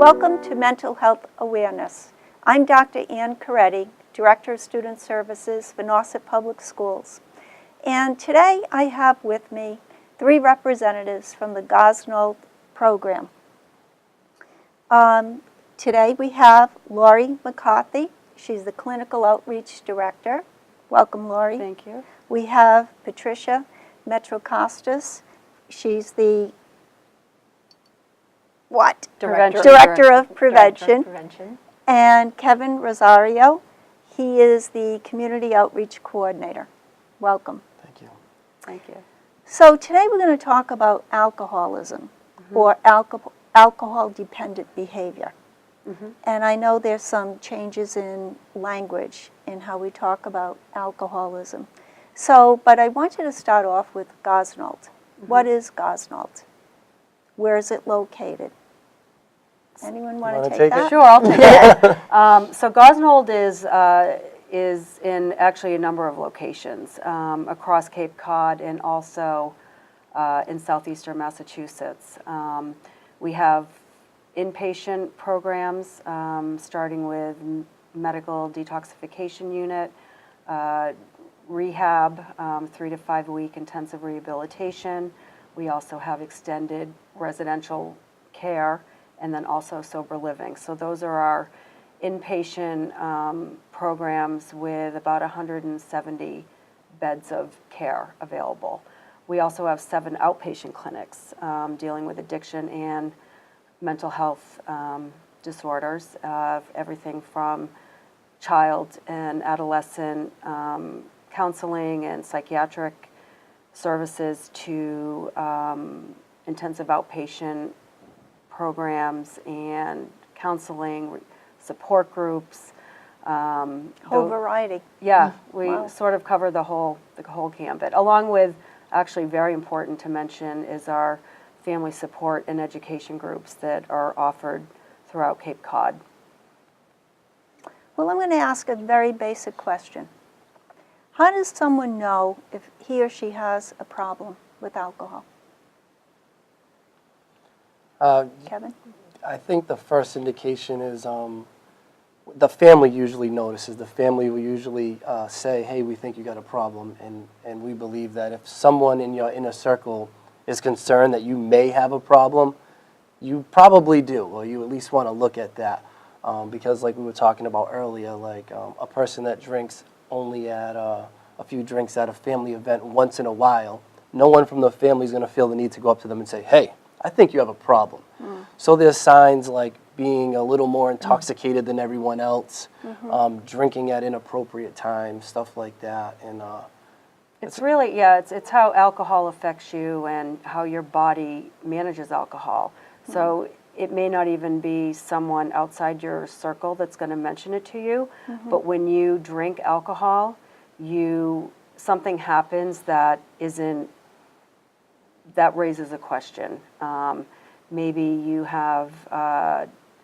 Welcome to Mental Health Awareness. I'm Dr. Ann Coretti, Director of Student Services for Nauset Public Schools. And today I have with me 3 representatives from the Gosnold program. Today we have Lori McCarthy. She's the Clinical Outreach Director. Welcome, Lori. Thank you. We have Patricia Metrocostas. She's the Director of Prevention. And Kevin Rosario, he is the Community Outreach Coordinator. Welcome. Thank you. Thank you. So today we're going to talk about alcoholism or alcohol-dependent behavior. And I know there's some changes in language in how we talk about alcoholism. So, but I want you to start off with Gosnold. What is Gosnold? Where is it located? Anyone want to take that? Sure, I'll take that. So Gosnold is in actually a number of locations across Cape Cod and also in southeastern Massachusetts. We have inpatient programs starting with medical detoxification unit, rehab, 3 to 5 week intensive rehabilitation. We also have extended residential care, and then also sober living. So those are our inpatient programs with about 170 beds of care available. We also have 7 outpatient clinics dealing with addiction and mental health disorders, everything from child and adolescent counseling and psychiatric services to intensive outpatient programs and counseling, support groups. Whole variety. Yeah, we sort of cover the whole gambit. Along with, actually very important to mention, is our family support and education groups that are offered throughout Cape Cod. Well, I'm going to ask a very basic question. How does someone know if he or she has a problem with alcohol? Kevin? I think the first indication is the family usually notices. The family will usually say, hey, we think you got a problem, and we believe that if someone in your inner circle is concerned that you may have a problem, you probably do, or you at least want to look at that. Because like we were talking about earlier, like a person that drinks only at a few drinks at a family event once in a while, no one from the family is going to feel the need to go up to them and say, hey, I think you have a problem. So there's signs like being a little more intoxicated than everyone else, drinking at inappropriate times, stuff like that. And it's really, it's how alcohol affects you and how your body manages alcohol. So it may not even be someone outside your circle that's going to mention it to you, but when you drink alcohol, something happens that raises a question. Maybe you have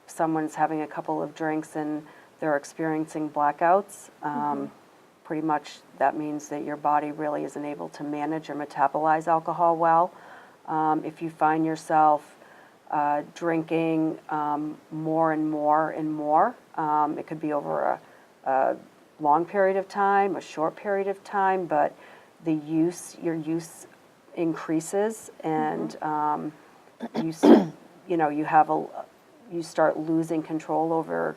someone's having a couple of drinks and they're experiencing blackouts. Pretty much that means that your body really isn't able to manage or metabolize alcohol well. If you find yourself drinking more and more and more, it could be over a long period of time, a short period of time, but your use increases, and you start losing control over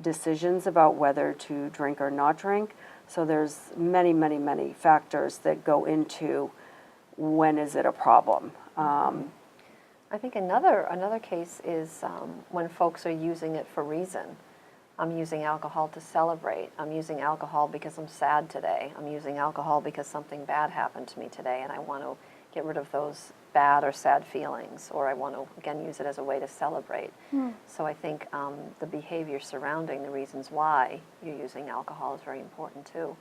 decisions about whether to drink or not drink. So there's many, many, many factors that go into when is it a problem. I think another case is when folks are using it for reason. I'm using alcohol to celebrate. I'm using alcohol because I'm sad today. I'm using alcohol because something bad happened to me today and I want to get rid of those bad or sad feelings, or I want to, again, use it as a way to celebrate. So I think the behavior surrounding the reasons why you're using alcohol is very important too.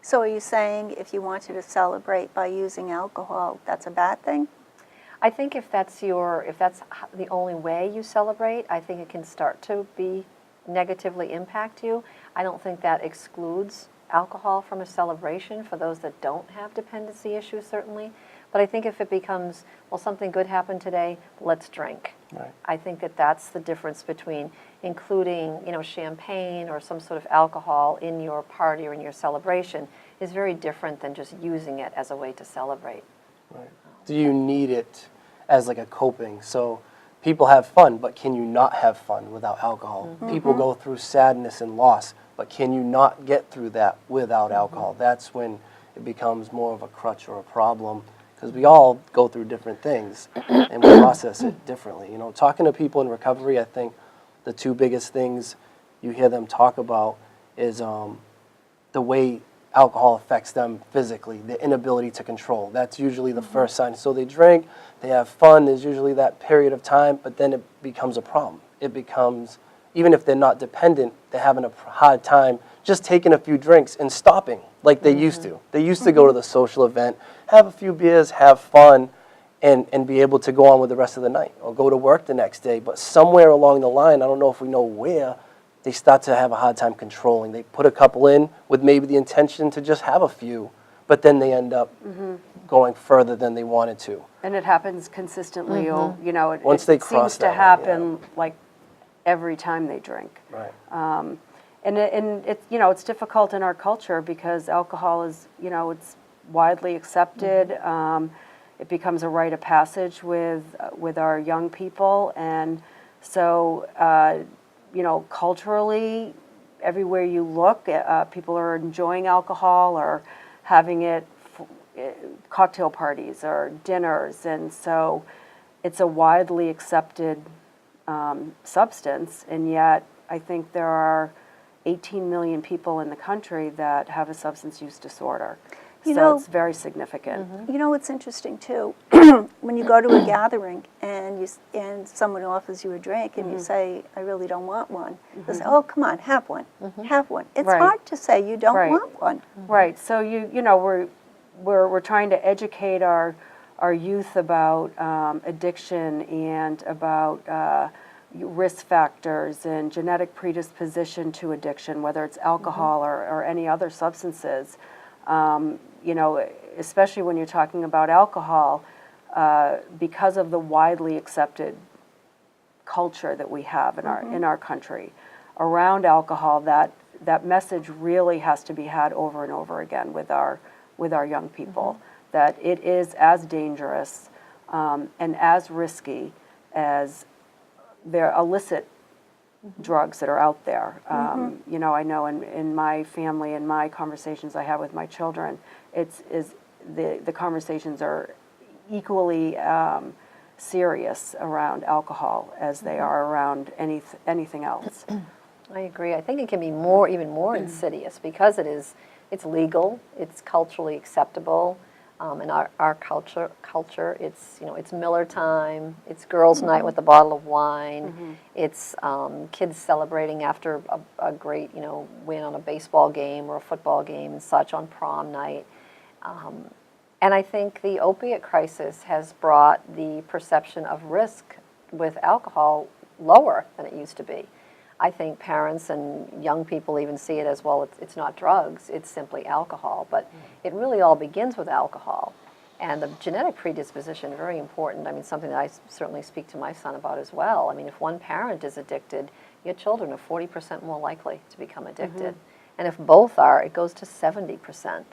So are you saying if you wanted to celebrate by using alcohol, that's a bad thing? I think if that's the only way you celebrate, I think it can start to negatively impact you. I don't think that excludes alcohol from a celebration for those that don't have dependency issues, certainly. But I think if it becomes, well, something good happened today, let's drink. Right. I think that that's the difference between including, champagne or some sort of alcohol in your party or in your celebration is very different than just using it as a way to celebrate. Right. Do you need it as like a coping? So people have fun, but can you not have fun without alcohol? People go through sadness and loss, but can you not get through that without alcohol? That's when it becomes more of a crutch or a problem, because we all go through different things and we process it differently. Talking to people in recovery, I think the two biggest things you hear them talk about is the way alcohol affects them physically, the inability to control. That's usually the first sign. So they drink, they have fun, there's usually that period of time, but then it becomes a problem. It becomes, even if they're not dependent, they're having a hard time just taking a few drinks and stopping like they used to. They used to go to the social event, have a few beers, have fun, and be able to go on with the rest of the night or go to work the next day. But somewhere along the line, I don't know if we know where, they start to have a hard time controlling. They put a couple in with maybe the intention to just have a few, but then they end up going further than they wanted to. And it happens consistently. Once it they cross seems to that line, happen like every time they drink. Right. And it's difficult in our culture because alcohol is, it's widely accepted. It becomes a rite of passage with our young people, and so culturally, everywhere you look, people are enjoying alcohol or having it, cocktail parties or dinners, and so it's a widely accepted substance, and yet I think there are 18 million people in the country that have a substance use disorder. So it's very significant. It's interesting too. When you go to a gathering and someone offers you a drink and you say, "I really don't want one," they say, "Oh, come on, have one, have one." It's Right. hard to say you don't want one. Right. So we're trying to educate our youth about addiction and about risk factors and genetic predisposition to addiction, whether it's alcohol or any other substances. Especially when you're talking about alcohol, because of the widely accepted culture that we have in our country around alcohol, that message really has to be had over and over again with our young people, that it is as dangerous and as risky as their illicit drugs that are out there. I know in my family and my conversations I have with my children, the conversations are equally serious around alcohol as they are around anything else. I agree. I think it can be even more insidious because it's legal, it's culturally acceptable. In our culture, it's Miller time, it's girls' night with a bottle of wine, it's kids celebrating after a great, win on a baseball game or a football game and such on prom night. And I think the opiate crisis has brought the perception of risk with alcohol lower than it used to be. I think parents and young people even see it as, well, it's not drugs, it's simply alcohol. But it really all begins with alcohol. And the genetic predisposition, very important. I mean, something that I certainly speak to my son about as well. I mean, if one parent is addicted, your children are 40% more likely to become addicted. And if both are, it goes to 70%,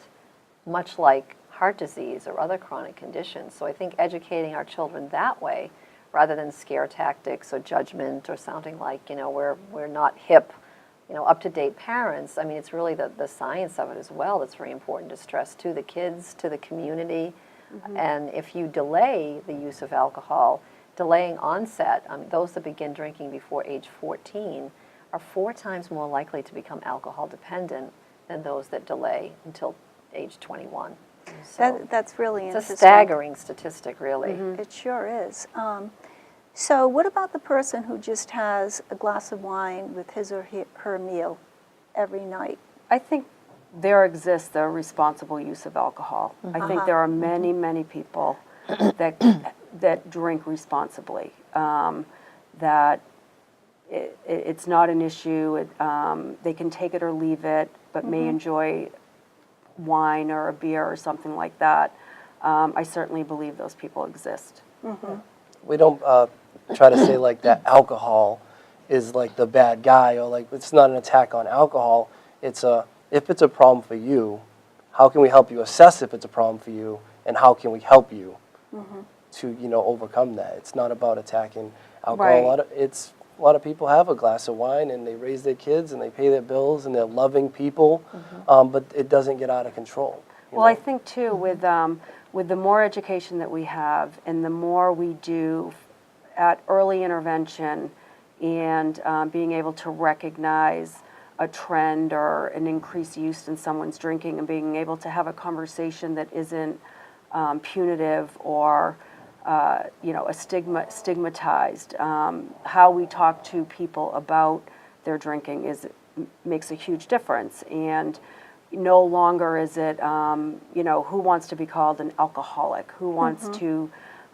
much like heart disease or other chronic conditions. So I think educating our children that way, rather than scare tactics or judgment or sounding like, we're not hip, up-to-date parents. I mean, it's really the science of it as well that's very important to stress to the kids, to the community. And if you delay the use of alcohol, delaying onset, those that begin drinking before age 14 are 4 times more likely to become alcohol dependent than those that delay until age 21. So That's really it's interesting. a staggering statistic, really. It sure is. So what about the person who just has a glass of wine with his or her meal every night? I think there exists a responsible use of alcohol. I think there are many, many people that drink responsibly, that it's not an issue. They can take it or leave it, but may enjoy wine or a beer or something like that, I certainly believe those people exist. We don't try to say like that alcohol is like the bad guy, or like it's not an attack on alcohol. It's if it's a problem for you, how can we help you assess if it's a problem for you, and how can we help you to overcome that? It's not about attacking alcohol. Right. A lot of people have a glass of wine and they raise their kids and they pay their bills and they're loving people, but it doesn't get out of control. Well, I think too, with the more education that we have and the more we do at early intervention and being able to recognize a trend or an increased use in someone's drinking and being able to have a conversation that isn't punitive or stigmatized. How we talk to people about their drinking makes a huge difference. And no longer is it, who wants to be called an alcoholic? Who wants to,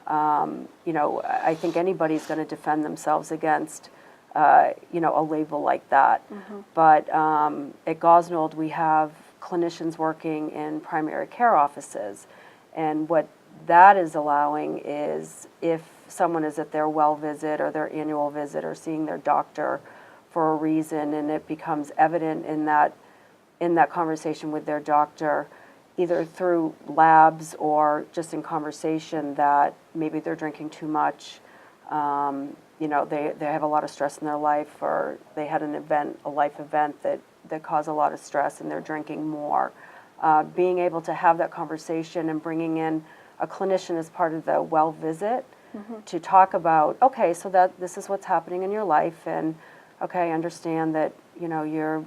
I think anybody's going to defend themselves against, a label like that. But at Gosnold, we have clinicians working in primary care offices. And what that is allowing is if someone is at their well visit or their annual visit or seeing their doctor for a reason, and it becomes evident in that conversation with their doctor, either through labs or just in conversation, that maybe they're drinking too much, they have a lot of stress in their life, or they had a life event that caused a lot of stress and they're drinking more. Being able to have that conversation and bringing in a clinician as part of the well visit to talk about, okay, so that this is what's happening in your life, and okay, I understand that you're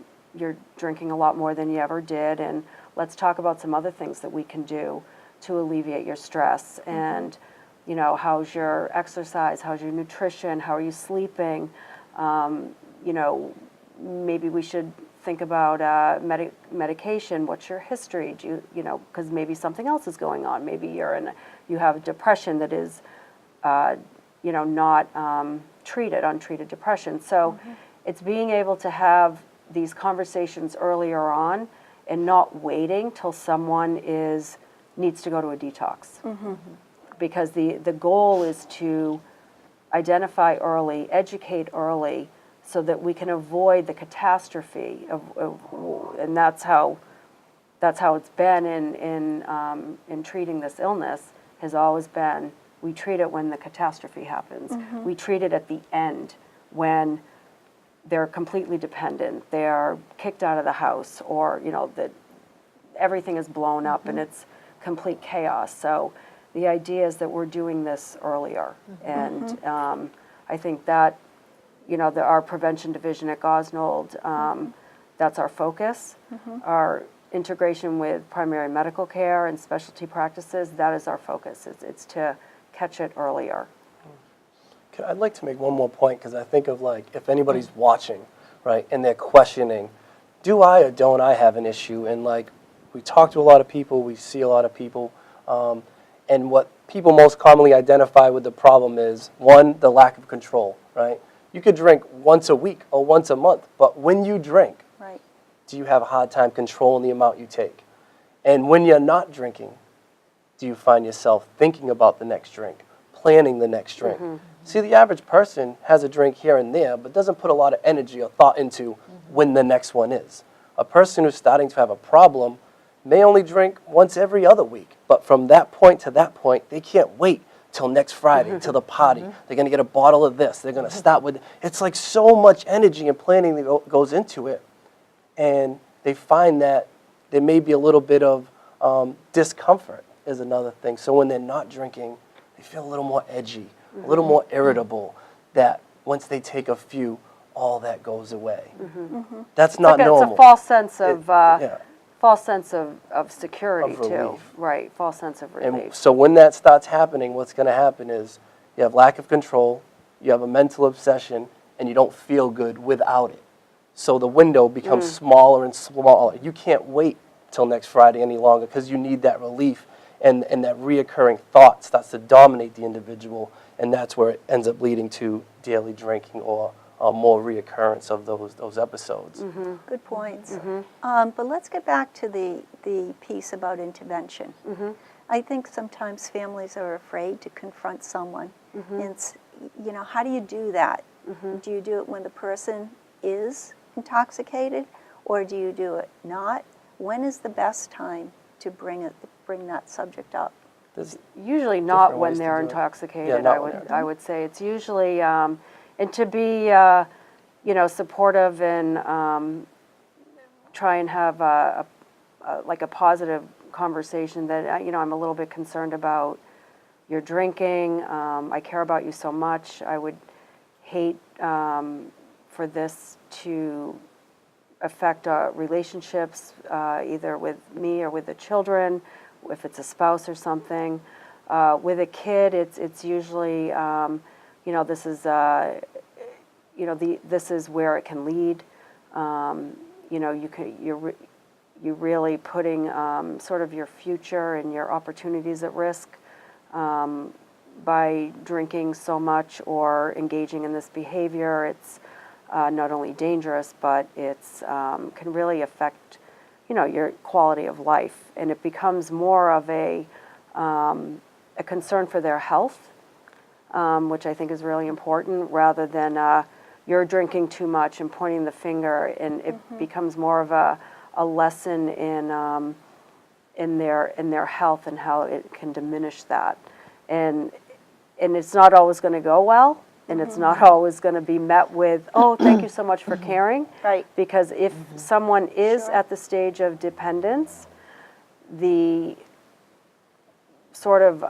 drinking a lot more than you ever did, and let's talk about some other things that we can do to alleviate your stress. And how's your exercise, how's your nutrition, how are you sleeping, maybe we should think about medication. What's your history? Do you because maybe something else is going on. Maybe you have depression that is not untreated depression. So it's being able to have these conversations earlier on and not waiting till someone needs to go to a detox. Because the goal is to identify early, educate early, so that we can avoid the catastrophe and that's how it's been in treating this illness, has always been, we treat it when the catastrophe happens. We treat it at the end when they're completely dependent, they're kicked out of the house, or that everything is blown up and it's complete chaos. So the idea is that we're doing this earlier, and I think that our prevention division at Gosnold, that's our focus. Our integration with primary medical care and specialty practices, that is our focus. It's to catch it earlier. I'd like to make one more point, because I think of like, if anybody's watching, right, and they're questioning, do I or don't I have an issue? And like, we talk to a lot of people, we see a lot of people, and what people most commonly identify with the problem is, one, the lack of control, right? You could drink once a week or once a month, but when you drink, Right. do you have a hard time controlling the amount you take? And when you're not drinking, do you find yourself thinking about the next drink, planning the next drink? See, the average person has a drink here and there, but doesn't put a lot of energy or thought into when the next one is. A person who's starting to have a problem may only drink once every other week, but from that point to that point, they can't wait till next Friday, till the party. They're going to get a bottle of this. They're going to start with, it's like so much energy and planning that goes into it. And they find that there may be a little bit of discomfort is another thing. So when they're not drinking, they feel a little more edgy, a little more irritable, that once they take a few, all that goes away. That's not normal. It's a false sense of false sense of security, Of too. relief. Right, false sense of relief. And so when that starts happening, what's going to happen is you have lack of control, you have a mental obsession, and you don't feel good without it. So the window becomes smaller and smaller. You can't wait till next Friday any longer, because you need that relief, and that reoccurring thought starts to dominate the individual, and that's where it ends up leading to daily drinking or more reoccurrence of those episodes. Good points. But let's get back to the piece about intervention. I think sometimes families are afraid to confront someone. And, how do you do that? Do you do it when the person is intoxicated, or do you do it not? When is the best time to bring that subject up? There's Usually not different when ways to they're do it. intoxicated. Yeah, not when they're- I would say it's usually and to be supportive and try and have like a positive conversation that I'm a little bit concerned about your drinking. I care about you so much. I would hate for this to affect relationships, either with me or with the children, if it's a spouse or something. With a kid, it's usually, this is, this is where it can lead. You're really putting sort of your future and your opportunities at risk by drinking so much or engaging in this behavior. It's not only dangerous, but it's can really affect, your quality of life, and it becomes more of a concern for their health, which I think is really important, rather than you're drinking too much and pointing the finger, and it becomes more of a lesson in their health and how it can diminish that, and it's not always going to go well. And it's not always going to be met with, oh, thank you so much for caring. Right. Because if someone is at the stage of dependence, the sort of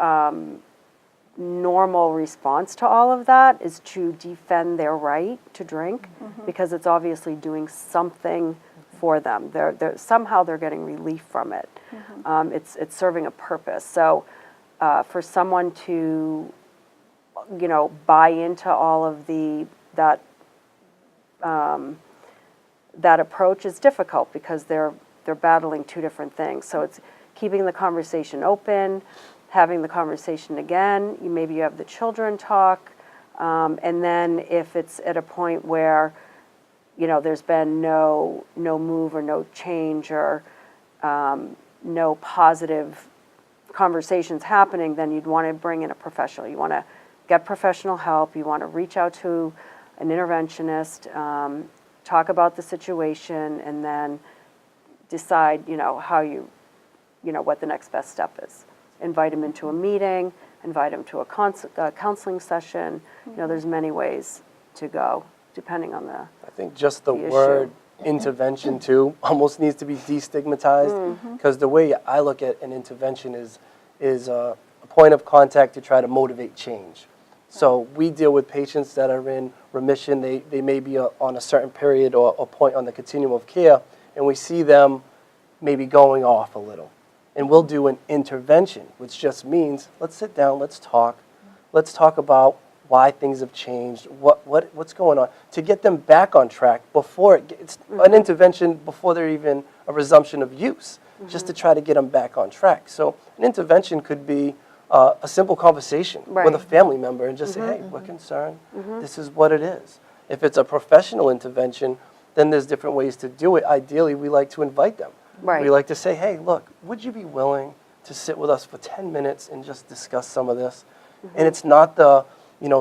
normal response to all of that is to defend their right to drink, because it's obviously doing something for them. Somehow they're getting relief from it. It's serving a purpose. So for someone to buy into all of that approach is difficult, because they're battling two different things. So it's keeping the conversation open, having the conversation again. Maybe you have the children talk, and then if it's at a point where there's been no move or no change or no positive conversations happening, then you'd want to bring in a professional. You want to get professional help. You want to reach out to an interventionist, talk about the situation, and then decide, how what the next best step is. Invite them into a meeting, invite them to a counseling session. There's many ways to go, depending on the I think just the issue. word intervention too almost needs to be destigmatized, because the way I look at an intervention is a point of contact to try to motivate change. So we deal with patients that are in remission. They may be on a certain period or a point on the continuum of care, and we see them maybe going off a little. And we'll do an intervention, which just means let's sit down, let's talk about why things have changed, what's going on, to get them back on track before it's an intervention before they're even a resumption of use, just to try to get them back on track. So an intervention could be a simple conversation with a family member and just say, hey, we're concerned, this is what it is. If it's a professional intervention, then there's different ways to do it. Ideally, we like to invite them. Right. We like to say, hey, look, would you be willing to sit with us for 10 minutes and just discuss some of this? And it's not the,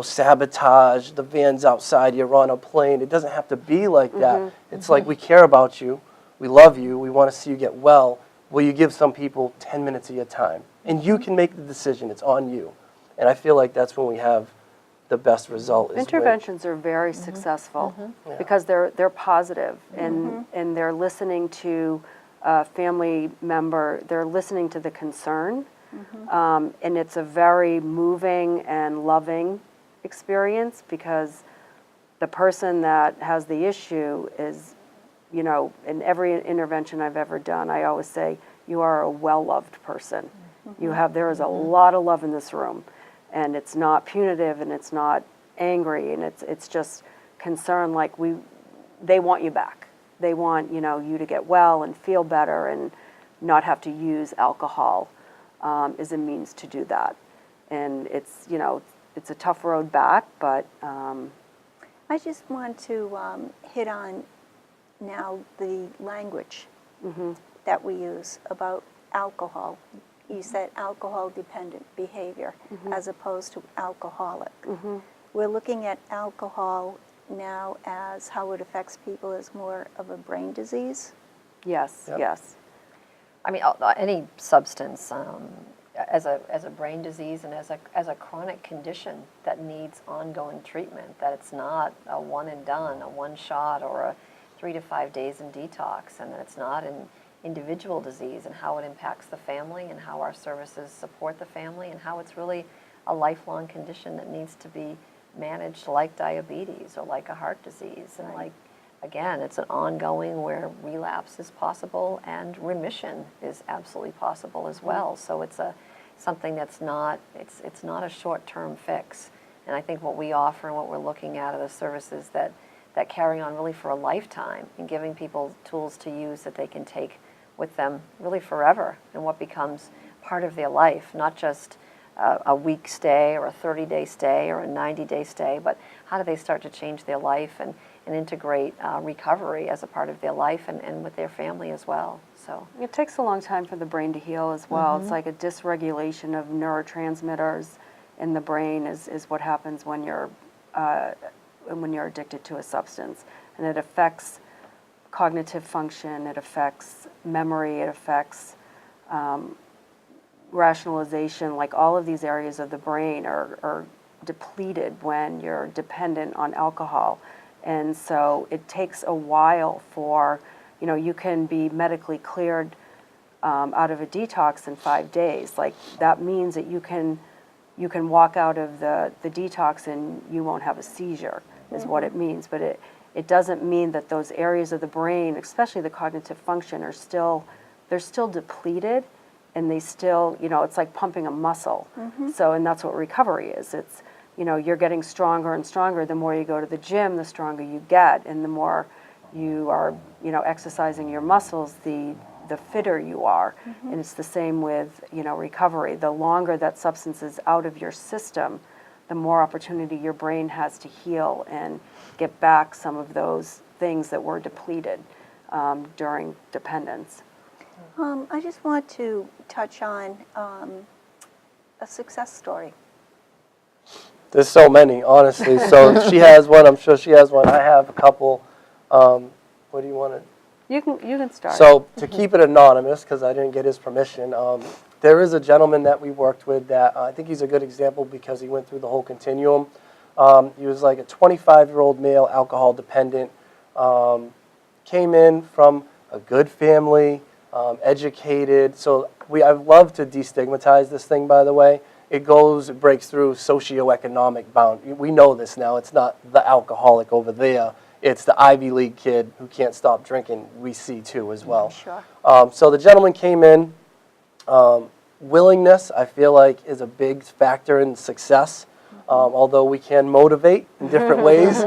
sabotage, the van's outside, you're on a plane. It doesn't have to be like that. It's like, we care about you, we love you, we want to see you get well. Will you give some people 10 minutes of your time? And you can make the decision. It's on you. And I feel like that's when we have the best result. Interventions are very successful because they're positive, and they're listening to a family member. They're listening to the concern, and it's a very moving and loving experience, because the person that has the issue is, in every intervention I've ever done, I always say, you are a well-loved person. There is a lot of love in this room, and it's not punitive, and it's not angry, and it's just concern. Like they want you back. They want you to get well and feel better and not have to use alcohol as a means to do that. And it's a tough road back, but I just want to hit on now the language that we use about alcohol. You said alcohol-dependent behavior as opposed to alcoholic. We're looking at alcohol now as how it affects people as more of a brain disease. Yes, Yep. yes. I mean, any substance as a brain disease and as a chronic condition that needs ongoing treatment, that it's not a one and done, a one shot or a 3 to 5 days in detox, and that it's not an individual disease, and how it impacts the family and how our services support the family, and how it's really a lifelong condition that needs to be managed like diabetes or like a heart disease. And like, again, it's an ongoing where relapse is possible and remission is absolutely possible as well. So it's something that's not, it's not a short-term fix. And I think what we offer and what we're looking at are the services that carry on really for a lifetime, and giving people tools to use that they can take with them really forever, and what becomes part of their life, not just a week stay or a 30-day stay or a 90-day stay, but how do they start to change their life and integrate recovery as a part of their life and with their family as well. So It takes a long time for the brain to heal as well. It's like a dysregulation of neurotransmitters in the brain is what happens when you're addicted to a substance. And it affects cognitive function, it affects memory, it affects rationalization. Like, all of these areas of the brain are depleted when you're dependent on alcohol. And so it takes a while for, you can be medically cleared out of a detox in 5 days. Like, that means that you can walk out of the detox and you won't have a seizure, is what it means. But it doesn't mean that those areas of the brain, especially the cognitive function, they're still depleted, and they still, it's like pumping a muscle. So, and that's what recovery is. It's, you're getting stronger and stronger. The more you go to the gym, the stronger you get, and the more you are, exercising your muscles, the fitter you are. And it's the same with, recovery. The longer that substance is out of your system, the more opportunity your brain has to heal and get back some of those things that were depleted during dependence. I just want to touch on a success story. There's so many, honestly. So she has one. I'm sure she has one. I have a couple. What do you want to? You can start. So to keep it anonymous, because I didn't get his permission, there is a gentleman that we worked with that I think he's a good example because he went through the whole continuum. He was like a 25-year-old male, alcohol dependent, came in from a good family, educated. So I've loved to destigmatize this thing, by the way. It breaks through socioeconomic bound. We know this now. It's not the alcoholic over there. It's the Ivy League kid who can't stop drinking. We see too as well. Sure. So the gentleman came in. Willingness, I feel like, is a big factor in success. Although we can motivate in different ways,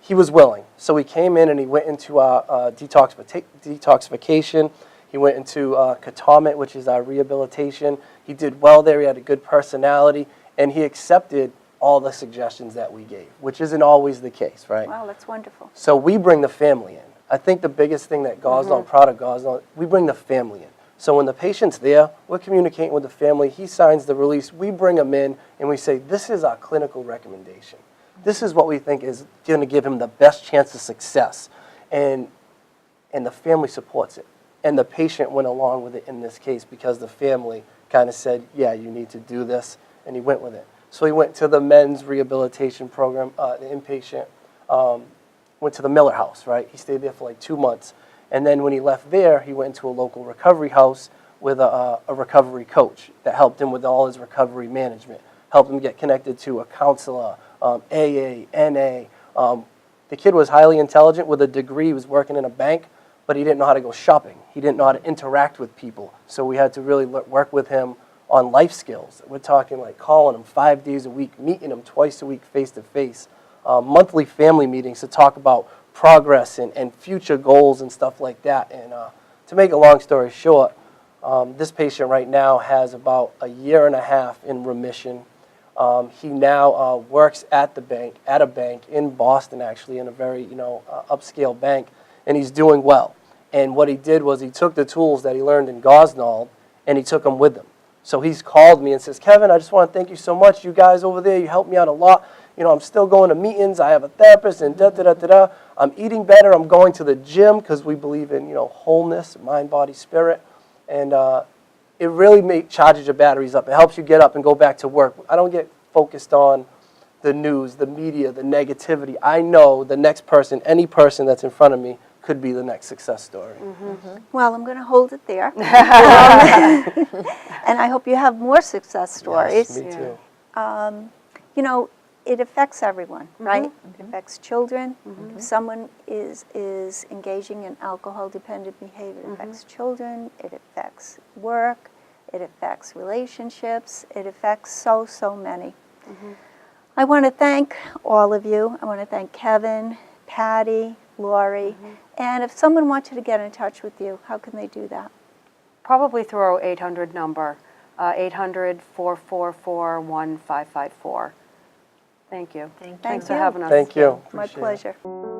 he was willing. So he came in and he went into detoxification. He went into Katamit, which is our rehabilitation. He did well there. He had a good personality, and he accepted all the suggestions that we gave, which isn't always the case, right? Wow, that's wonderful. So we bring the family in. I think the biggest thing that Gosnold, I'm proud of Gosnold, we bring the family in. So when the patient's there, we're communicating with the family. He signs the release. We bring him in, and we say, this is our clinical recommendation. This is what we think is going to give him the best chance of success. And the family supports it. And the patient went along with it in this case because the family kind of said, yeah, you need to do this, and he went with it. So he went to the men's rehabilitation program, the inpatient, went to the Miller House, right? He stayed there for like 2 months. And then when he left there, he went into a local recovery house with a recovery coach that helped him with all his recovery management, helped him get connected to a counselor, AA, NA. The kid was highly intelligent with a degree. He was working in a bank, but he didn't know how to go shopping. He didn't know how to interact with people. So we had to really work with him on life skills. We're talking like calling him 5 days a week, meeting him twice a week face-to-face, monthly family meetings to talk about progress and future goals and stuff like that. And to make a long story short, this patient right now has about 1.5 years in remission. He now works at a bank in Boston, actually, in a very upscale bank, and he's doing well. And what he did was he took the tools that he learned in Gosnold and he took them with him. So he's called me and says, Kevin, I just want to thank you so much. You guys over there, you helped me out a lot. I'm still going to meetings. I have a therapist and da-da-da-da-da. I'm eating better. I'm going to the gym because we believe in, wholeness, mind, body, spirit. And it really charges your batteries up. It helps you get up and go back to work. I don't get focused on the news, the media, the negativity. I know the next person, any person that's in front of me, could be the next success story. Well, I'm going to hold it there. And I hope you have more success stories. Yes, me too. It affects everyone, right? It affects children. If someone is engaging in alcohol-dependent behavior, it affects children, it affects work, it affects relationships, it affects so many. I want to thank all of you. I want to thank Kevin, Patty, Lori, and if someone wanted to get in touch with you, how can they do that? Probably through our 800 number, 800-444-1554. Thank you. Thank you. Thanks for you. having us. Thank you. My Appreciate it. pleasure.